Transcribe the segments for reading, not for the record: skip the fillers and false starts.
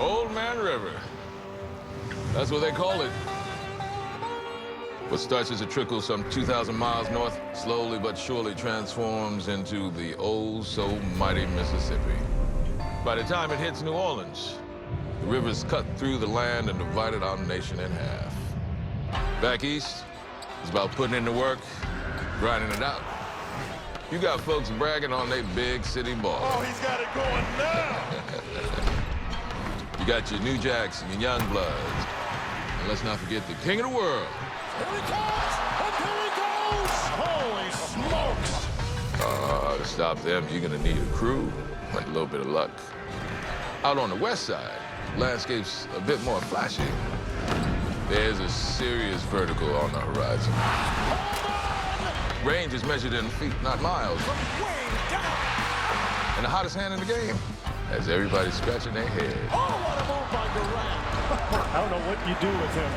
Old Man River. That's what they call it. What starts as a trickle some 2,000 miles north, slowly but surely transforms into the oh-so-mighty Mississippi. By the time it hits New Orleans, the river's cut through the land and divided our nation in half. Back east, it's about putting in the work, grinding it out. You got folks bragging on their big city ball. Oh, he's got it going now. You got your New Jacks and your Young Bloods. And let's not forget the king of the world. Here he comes, and here he goes. Holy smokes. To stop them, you're gonna need a crew and a little bit of luck. Out on the west side, landscape's a bit more flashy. There's a serious vertical on the horizon. Range is measured in feet, not miles. And the hottest hand in the game has everybody scratching their head. Oh, what a move by Durant. I don't know what you do with him.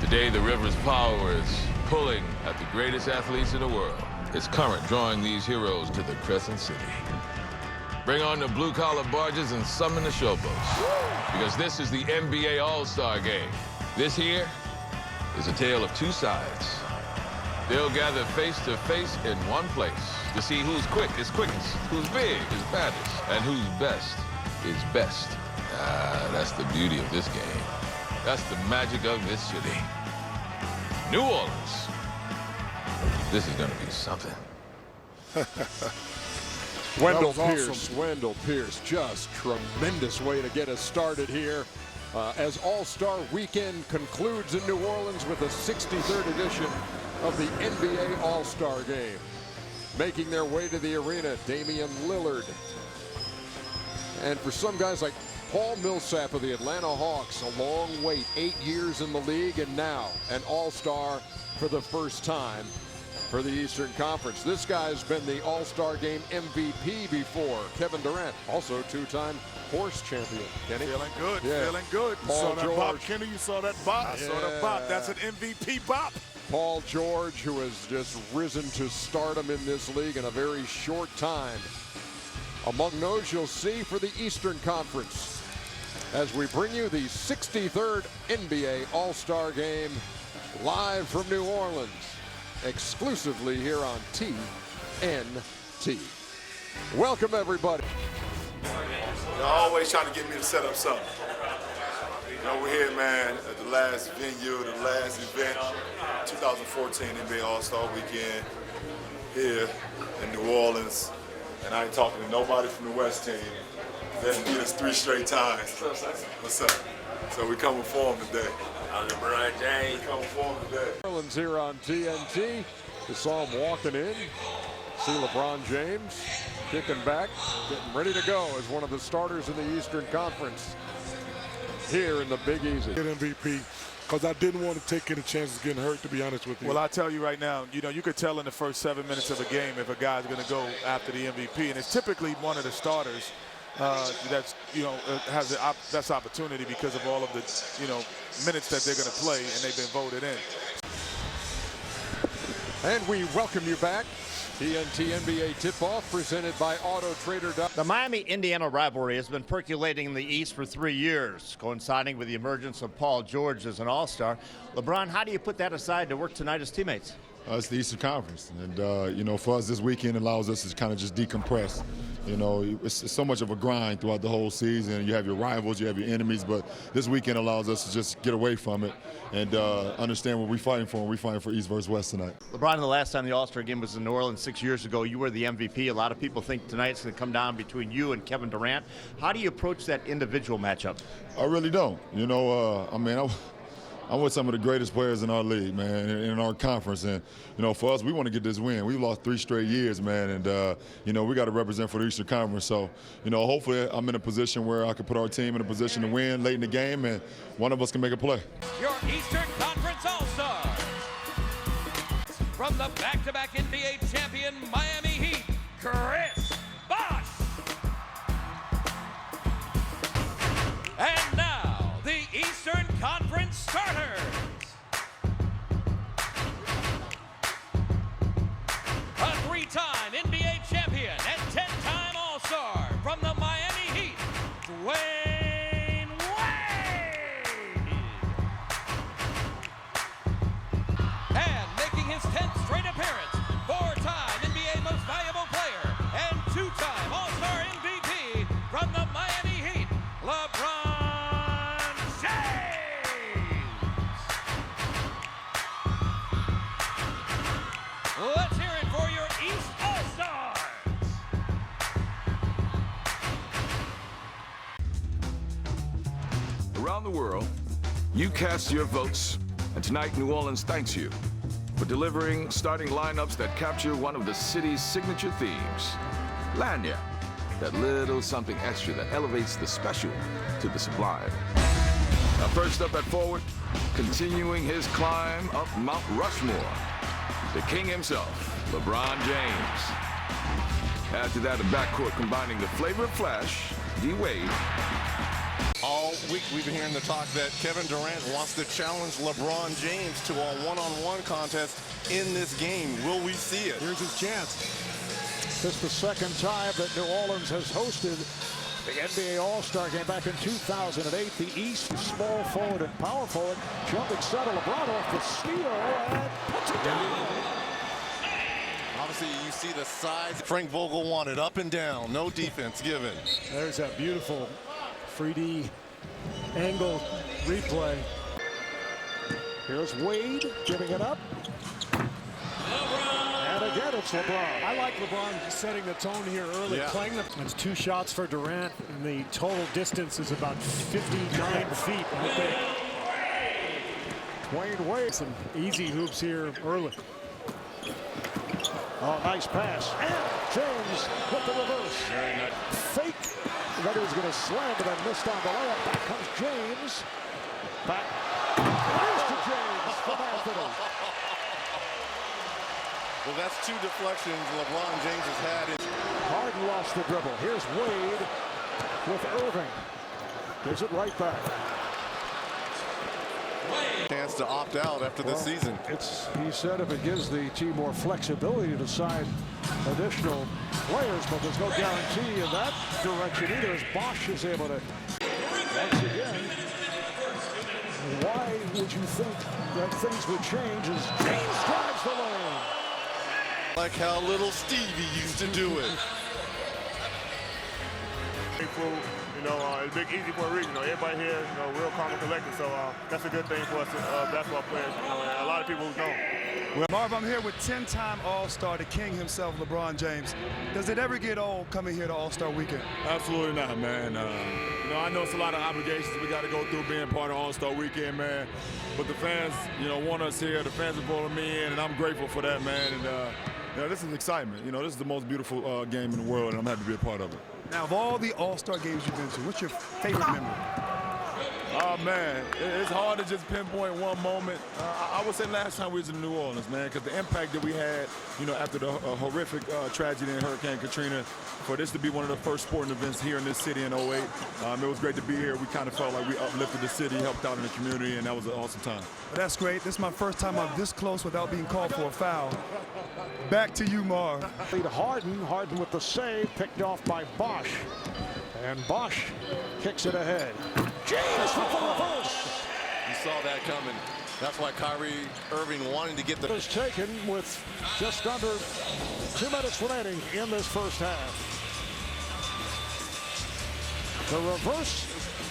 Today, the river's power is pulling at the greatest athletes in the world. Its current drawing these heroes to the Crescent City. Bring on the blue-collar barges and summon the showboats. Because this is the NBA All-Star Game. This here is a tale of two sides. They'll gather face-to-face in one place to see who's quick is quickest, who's big is baddest, and who's best is best. That's the beauty of this game. That's the magic of this city. New Orleans. This is gonna be something. Wendell Pierce, just tremendous way to get us started here. As All-Star Weekend concludes in New Orleans with the 63rd edition of the NBA All-Star Game. Making their way to the arena, Damian Lillard. And for some guys like Paul Millsap of the Atlanta Hawks, a long wait, 8 years in the league, and now an All-Star for the first time for the Eastern Conference. This guy's been the All-Star Game MVP before. Kevin Durant, also two-time horse champion. Kenny? Feeling good, Yeah. feeling good. You Paul saw that bop, George. Kenny, you saw that bop. I saw that bop. That's an MVP bop. Paul George, who has just risen to stardom in this league in a very short time. Among those you'll see for the Eastern Conference as we bring you the 63rd NBA All-Star Game live from New Orleans, exclusively here on TNT. Welcome, everybody. They're always trying to get me to set up something. You know, we're here, man, at the last venue, the last event, 2014 NBA All-Star Weekend here in New Orleans. And I ain't talking to nobody from the West team. They didn't beat us 3 straight times. What's up? So we coming for them today. I'm LeBron James. We coming for them today. New Orleans here on TNT. You saw him walking in. See LeBron James kicking back, getting ready to go as one of the starters in the Eastern Conference here in the Big Easy. Get MVP because I didn't want to take any chances of getting hurt, to be honest with you. Well, I tell you right now, you know, you could tell in the first 7 minutes of a game if a guy's going to go after the MVP, and it's typically one of the starters that's, you know, has the best opportunity because of all of the, you know, minutes that they're going to play, and they've been voted in. And we welcome you back. TNT NBA tip-off presented by AutoTrader. The Miami-Indiana rivalry has been percolating in the East for 3 years, coinciding with the emergence of Paul George as an All-Star. LeBron, how do you put that aside to work tonight as teammates? It's the Eastern Conference, and you know, for us this weekend allows us to kind of just decompress. You know, it's so much of a grind throughout the whole season. You have your rivals, you have your enemies, but this weekend allows us to just get away from it and understand what we're fighting for. We're fighting for East versus West tonight. LeBron, the last time the All-Star game was in New Orleans 6 years ago, you were the MVP. A lot of people think tonight's going to come down between you and Kevin Durant. How do you approach that individual matchup? I really don't. You know, I mean, I'm with some of the greatest players in our league, man, in our conference. And, you know, for us, we want to get this win. We've lost 3 straight years, man, and, you know, we got to represent for the Eastern Conference. So, you know, hopefully I'm in a position where I can put our team in a position to win late in the game, and one of us can make a play. Your Eastern Conference All-Star. From the back-to-back NBA champion Miami Heat, Chris Bosh. And now, the Eastern Conference starters. A 3-time NBA champion and 10-time All-Star from the Miami Heat, Dwayne Wade. around the world, you cast your votes, and tonight New Orleans thanks you for delivering starting lineups that capture one of the city's signature themes, Lanya, that little something extra that elevates the special to the sublime. Now first up at forward, continuing his climb up Mount Rushmore, the king himself, LeBron James. Add to that a backcourt combining the flavor of Flash, D-Wade. All week we've been hearing the talk that Kevin Durant wants to challenge LeBron James to a one-on-one contest in this game. Will we see it? Here's his chance. This is the second time that New Orleans has hosted the NBA All-Star game. Back in 2008. The East, small forward and power forward, jumping center. LeBron off the steal and puts it down. Obviously, you see the size. Frank Vogel wanted up and down, no defense given. There's that beautiful 3D angle replay. Here's Wade giving it up. And again, it's LeBron. I like LeBron setting the tone here early. Playing it's 2 shots for Durant, and the total distance is about 59 feet. Dwayne Wade. Some easy hoops here early. Oh, nice pass. And James with the reverse. Very nice. Fake. That he was going to slam, but then missed on the layup. Back comes James. Back. Here's to James from Anthony. Well, that's 2 deflections LeBron James has had. Harden lost the dribble. Here's Wade with Irving. Gives it right back. Chance to opt out after this season. He said if it gives the team more flexibility to sign additional players, but there's no guarantee in that direction either, as Bosch is able to. Once again, why would you think that things would change as James drives the lane? Like how little Stevie used to do it. You know, it's big easy for a reason. You know, everybody here, you know, real calm and collected. So that's a good thing for us basketball players. You know, and a lot of people who don't. Well, Marv, I'm here with 10-time All-Star, the king himself, LeBron James. Does it ever get old coming here to All-Star Weekend? Absolutely not, man. You know, I know it's a lot of obligations we got to go through being part of All-Star Weekend, man. But the fans, you know, want us here. The fans are voting me in, and I'm grateful for that, man. And you know, this is excitement. You know, this is the most beautiful game in the world, and I'm happy to be a part of it. Now, of all the All-Star games you've been to, what's your favorite memory? Oh, man, it's hard to just pinpoint one moment. I would say last time we was in New Orleans, man, because the impact that we had, you know, after the horrific tragedy in Hurricane Katrina, for this to be one of the first sporting events here in this city in 08, it was great to be here. We kind of felt like we uplifted the city, helped out in the community, and that was an awesome time. Well, that's great. This is my first time I'm this close without being called for a foul. Back to you, Marv. Harden with the save, picked off by Bosch. And Bosch kicks it ahead. James with the reverse. You saw that coming. That's why Kyrie Irving wanted to get the... ...is taken with just under 2 minutes remaining in this first half. The reverse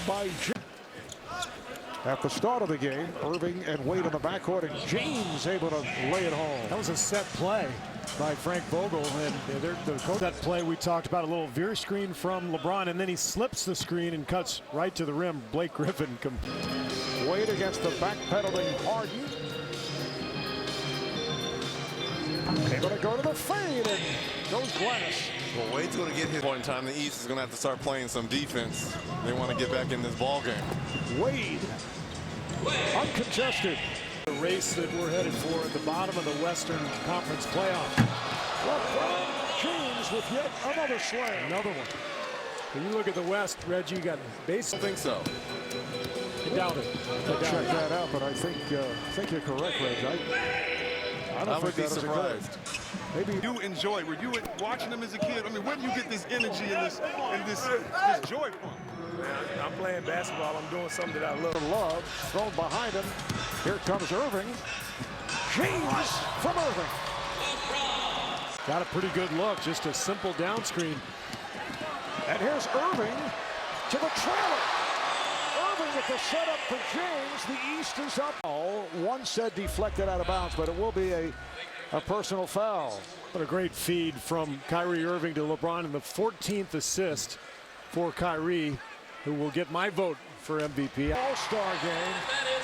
by James. At the start of the game, Irving and Wade in the backcourt, and James able to lay it home. That was a set play by Frank Vogel, and that play we talked about, a little veer screen from LeBron, and then he slips the screen and cuts right to the rim. Blake Griffin. Wade against the backpedaling Harden. Able to go to the fade, and goes Glass. Well, Wade's going to get his point in time. The East is going to have to start playing some defense. They want to get back in this ball game. Wade, uncontested. The race that we're headed for at the bottom of the Western Conference playoff. LeBron James with yet another slam. Another one. When you look at the West, Reggie, you got base. I think so. I doubt it. Check that out, but I think you're correct, Reg. I would be surprised. Maybe you enjoy. Were you watching them as a kid? I mean, where do you get this energy and this joy from? Man, I'm playing basketball. I'm doing something that I love. Love thrown behind him. Here comes Irving. James from Irving. Got a pretty good look. Just a simple down screen. And here's Irving to the trailer. Irving with the setup for James. The East is up. One said deflected out of bounds, but it will be a personal foul. What a great feed from Kyrie Irving to LeBron, and the 14th assist for Kyrie, who will get my vote for for MVP. All-Star game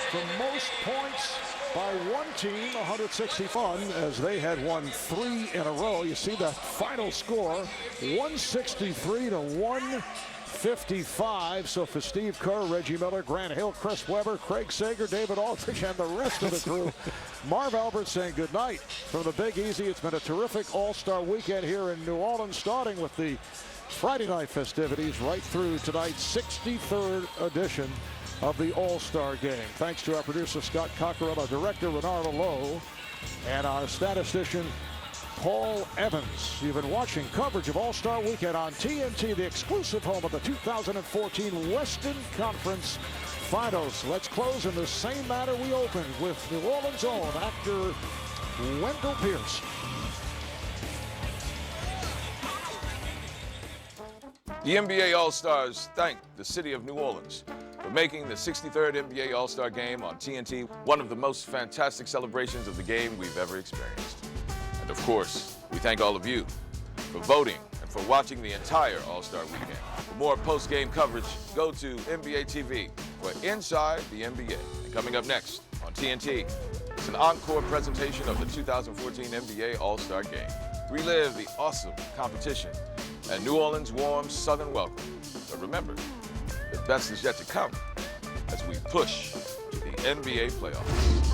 for most points by one team, 161, as they had won 3 in a row. You see the final score, 163 to 155. So for Steve Kerr, Reggie Miller, Grant Hill, Chris Webber, Craig Sager, David Aldrich, and the rest of the crew, Marv Albert saying good night from the Big Easy. It's been a terrific All-Star weekend here in New Orleans, starting with the Friday night festivities right through tonight's 63rd edition of the All-Star game. Thanks to our producer, Scott Cockrell, our director, Renardo Lowe, and our statistician, Paul Evans. You've been watching coverage of All-Star Weekend on TNT, the exclusive home of the 2014 Western Conference Finals. Let's close in the same manner we opened, with New Orleans' own actor Wendell Pierce. The NBA All-Stars thank the city of New Orleans for making the 63rd NBA All-Star Game on TNT one of the most fantastic celebrations of the game we've ever experienced. And of course, we thank all of you for voting and for watching the entire All-Star Weekend. For more post-game coverage, go to NBA TV for Inside the NBA. And coming up next on TNT, it's an encore presentation of the 2014 NBA All-Star Game. Relive the awesome competition and New Orleans' warm Southern welcome. But remember, the best is yet to come as we push to the NBA playoffs.